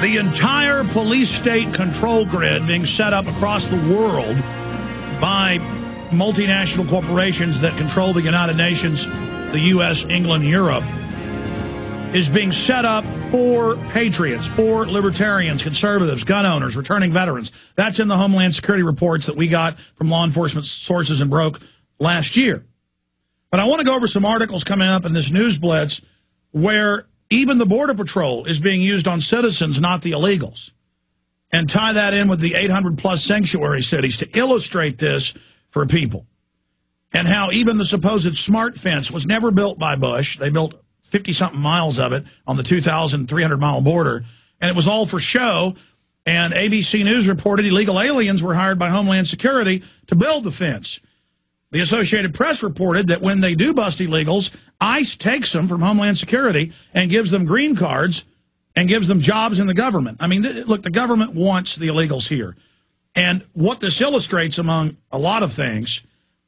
The entire police state control grid being set up across the world by multinational corporations that control the United Nations, the U.S., England, Europe, is being set up for patriots, for libertarians, conservatives, gun owners, returning veterans. That's in the Homeland Security reports that we got from law enforcement sources and broke last year. But I want to go over some articles coming up in this news blitz where even the Border Patrol is being used on citizens, not the illegals, and tie that in with the 800-plus sanctuary cities to illustrate this for people, and how even the supposed smart fence was never built by Bush. They built 50-something miles of it on the 2,300-mile border, and it was all for show, and ABC News reported illegal aliens were hired by Homeland Security to build the fence. The Associated Press reported that when they do bust illegals, ICE takes them from Homeland Security and gives them green cards and gives them jobs in the government. I mean, look, the government wants the illegals here. And what this illustrates, among a lot of things,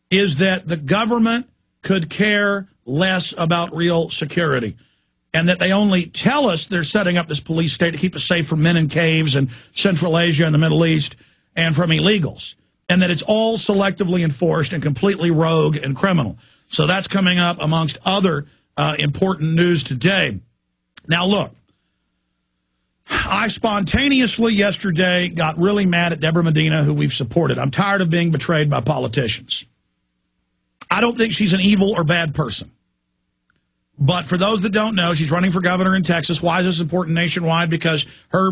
is that the government could care less about real security, and that they only tell us they're setting up this police state to keep us safe from men in caves and Central Asia and the Middle East and from illegals, and that it's all selectively enforced and completely rogue and criminal. So that's coming up amongst other important news today. Now, look, I spontaneously yesterday got really mad at Deborah Medina, who we've supported. I'm tired of being betrayed by politicians. I don't think she's an evil or bad person. But for those that don't know, she's running for governor in Texas. Why is this important nationwide? Because her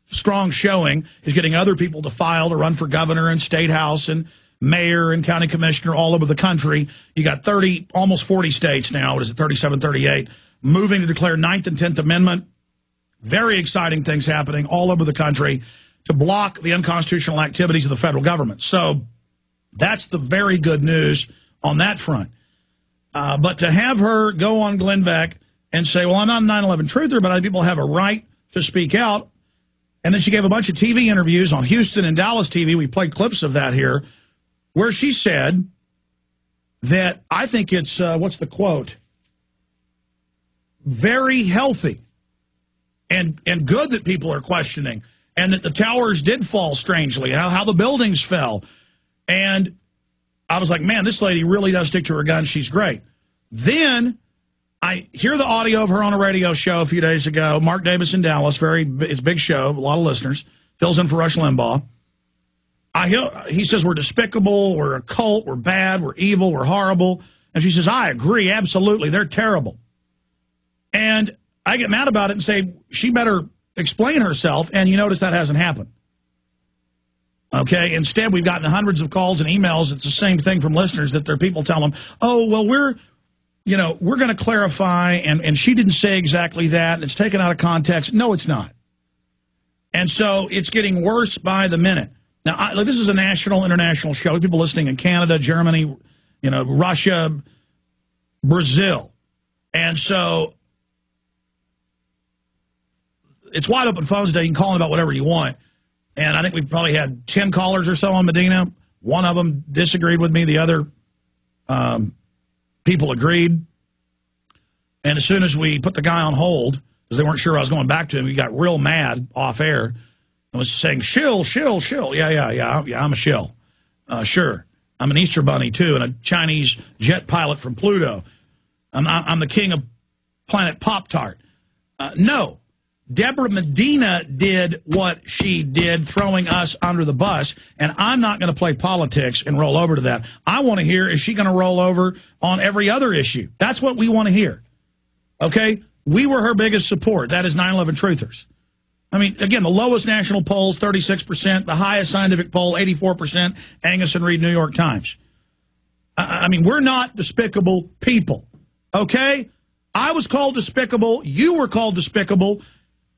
strong showing is getting other people to file to run for governor and state house and mayor and county commissioner all over the country. You got 30, almost 40 states now, what is it, 37, 38, moving to declare 9th and 10th Amendment. Very exciting things happening all over the country to block the unconstitutional activities of the federal government. So that's the very good news on that front. But to have her go on Glenn Beck and say, well, I'm not a 9/11 truther, but other people have a right to speak out. And then she gave a bunch of TV interviews on Houston and Dallas TV. We played clips of that here, where she said that, I think it's, what's the quote? Very healthy and good that people are questioning, and that the towers did fall strangely, how the buildings fell. And I was like, man, this lady really does stick to her guns. She's great. Then I hear the audio of her on a radio show a few days ago. Mark Davis in Dallas, it's a big show, a lot of listeners. Fills in for Rush Limbaugh. He says we're despicable, we're a cult, we're bad, we're evil, we're horrible. And she says, I agree, absolutely, they're terrible. And I get mad about it and say, she better explain herself, and you notice that hasn't happened. Okay, instead we've gotten hundreds of calls and emails. It's the same thing from listeners, that there are people telling them, oh, well, we're going to clarify, and she didn't say exactly that, and it's taken out of context. No, it's not. And so it's getting worse by the minute. Now, this is a national, international show. People listening in Canada, Germany, Russia, Brazil. And so it's wide open phones today. You can call in about whatever you want. And I think we've probably had 10 callers or so on Medina. One of them disagreed with me. The other people agreed. And as soon as we put the guy on hold, because they weren't sure I was going back to him, he got real mad off air and was saying, shill, shill, shill. Yeah, I'm a shill. Sure. I'm an Easter bunny, too, and a Chinese jet pilot from Pluto. I'm the king of planet Pop-Tart. No. Deborah Medina did what she did, throwing us under the bus, and I'm not going to play politics and roll over to that. I want to hear, is she going to roll over on every other issue? That's what we want to hear. Okay? We were her biggest support. That is 9/11 truthers. I mean, again, the lowest national polls, 36%, the highest scientific poll, 84%, Angus and Reed, New York Times. I mean, we're not despicable people. Okay? I was called despicable. You were called despicable.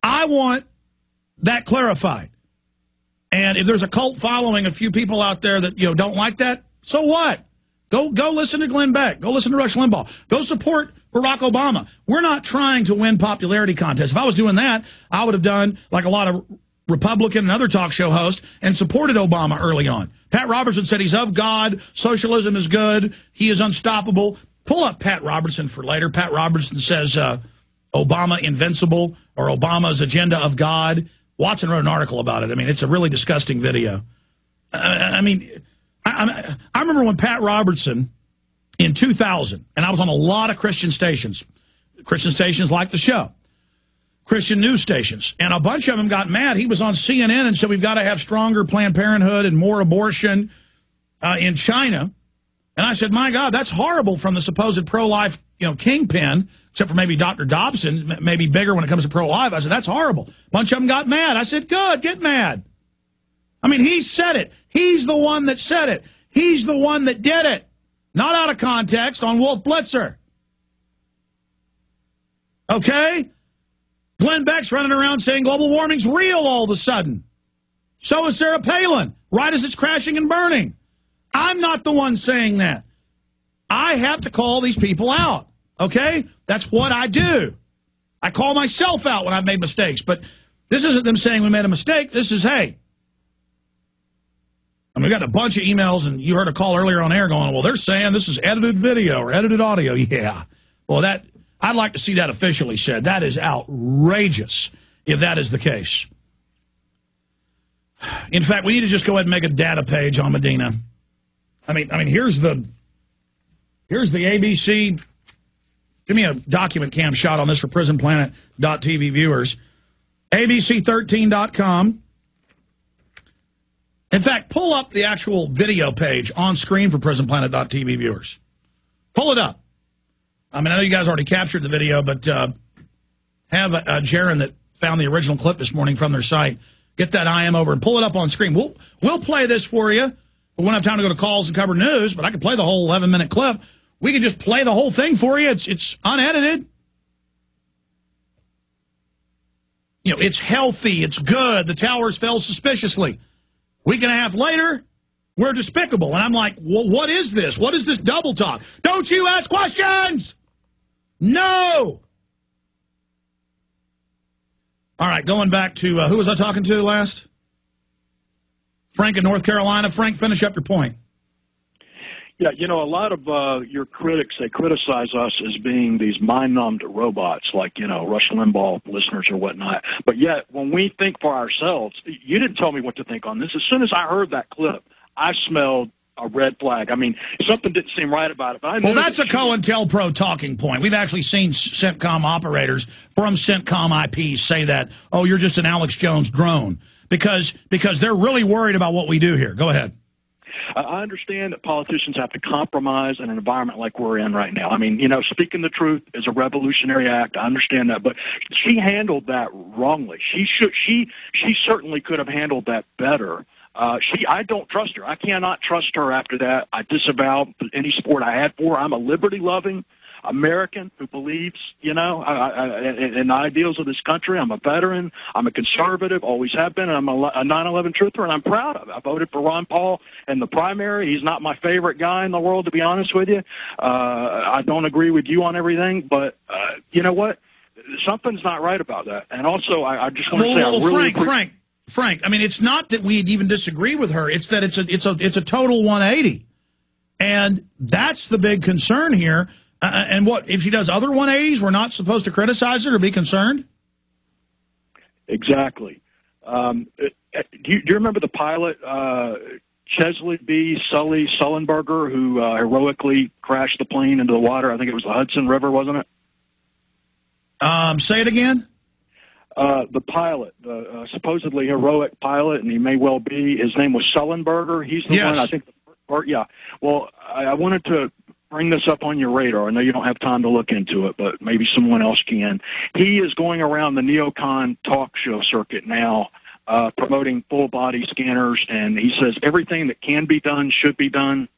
I want that clarified. And if there's a cult following, a few people out there that, don't like that, so what? Go listen to Glenn Beck. Go listen to Rush Limbaugh. Go support Barack Obama. We're not trying to win popularity contests. If I was doing that, I would have done like a lot of Republican and other talk show hosts and supported Obama early on. Pat Robertson said he's of God. Socialism is good. He is unstoppable. Pull up Pat Robertson for later. Pat Robertson says Obama invincible, or Obama's agenda of God. Watson wrote an article about it. I mean, it's a really disgusting video. I remember when Pat Robertson in 2000, and I was on a lot of Christian stations like the show, Christian news stations, and a bunch of them got mad. He was on CNN and said we've got to have stronger Planned Parenthood and more abortion in China. And I said, my God, that's horrible from the supposed pro-life kingpin, except for maybe Dr. Dobson, maybe bigger when it comes to pro-life. I said, that's horrible. A bunch of them got mad. I said, good, get mad. I mean, he said it. He's the one that said it. He's the one that did it. Not out of context on Wolf Blitzer. Okay? Glenn Beck's running around saying global warming's real all of a sudden. So is Sarah Palin, right as it's crashing and burning. I'm not the one saying that. I have to call these people out, okay? That's what I do. I call myself out when I've made mistakes, but this isn't them saying we made a mistake. This is, hey. I mean, we got a bunch of emails, and you heard a call earlier on air going, well, they're saying this is edited video or edited audio. Yeah. Well, I'd like to see that officially said. That is outrageous if that is the case. In fact, we need to just go ahead and make a data page on Medina. I mean, here's the ABC. Give me a document cam shot on this for PrisonPlanet.tv viewers. ABC13.com. In fact, pull up the actual video page on screen for PrisonPlanet.tv viewers. Pull it up. I mean, I know you guys already captured the video, but have Jaron that found the original clip this morning from their site, get that IM over and pull it up on screen. We'll play this for you. We won't have time to go to calls and cover news, but I can play the whole 11-minute clip. We can just play the whole thing for you. It's unedited. It's healthy. It's good. The towers fell suspiciously. Week and a half later, we're despicable. And I'm like, well, what is this? What is this double talk? Don't you ask questions! No! All right, going back to, who was I talking to last? Frank in North Carolina. Frank, finish up your point. Yeah, a lot of your critics, they criticize us as being these mind-numbed robots, like, Rush Limbaugh listeners or whatnot. But yet, when we think for ourselves, you didn't tell me what to think on this. As soon as I heard that clip, I smelled a red flag. I mean, something didn't seem right about it. But I knew that's a COINTELPRO talking point. We've actually seen CENTCOM operators from CENTCOM IPs say that, oh, you're just an Alex Jones drone, because they're really worried about what we do here. Go ahead. I understand that politicians have to compromise in an environment like we're in right now. I mean, speaking the truth is a revolutionary act. I understand that, but she handled that wrongly. She certainly could have handled that better. I don't trust her. I cannot trust her after that. I disavow any support I had for her. I'm a liberty-loving American who believes, in the ideals of this country. I'm a veteran. I'm a conservative, always have been, and I'm a 9/11 truther, and I'm proud of it. I voted for Ron Paul in the primary. He's not my favorite guy in the world, to be honest with you. I don't agree with you on everything, but you know what? Something's not right about that. And also, I just want to say, I really Frank, I mean, it's not that we even disagree with her. It's that it's a total 180. And that's the big concern here. And what, if she does other 180s, we're not supposed to criticize her or be concerned? Exactly. Do you remember the pilot, Chesley B. Sullenberger, who heroically crashed the plane into the water? I think it was the Hudson River, wasn't it? Say it again? The pilot, the supposedly heroic pilot, and he may well be, his name was Sullenberger. He's the one, I think. Yeah. Well, I wanted to bring this up on your radar. I know you don't have time to look into it, but maybe someone else can. He is going around the neocon talk show circuit now, promoting full-body scanners, and he says everything that can be done should be done,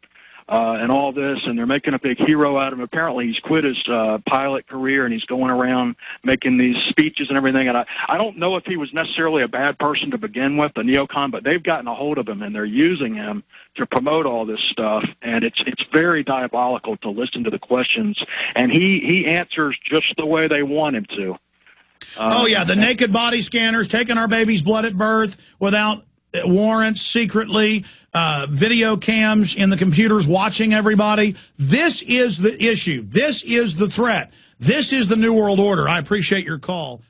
and all this, and they're making a big hero out of him. Apparently he's quit his pilot career, and he's going around making these speeches and everything, and I don't know if he was necessarily a bad person to begin with, the neocon, but they've gotten a hold of him, and they're using him to promote all this stuff, and it's very diabolical to listen to the questions, and he answers just the way they want him to. The naked body scanners, taking our baby's blood at birth without warrants, secretly, video cams in the computers watching everybody. This is the issue. This is the threat. This is the New World Order. I appreciate your call.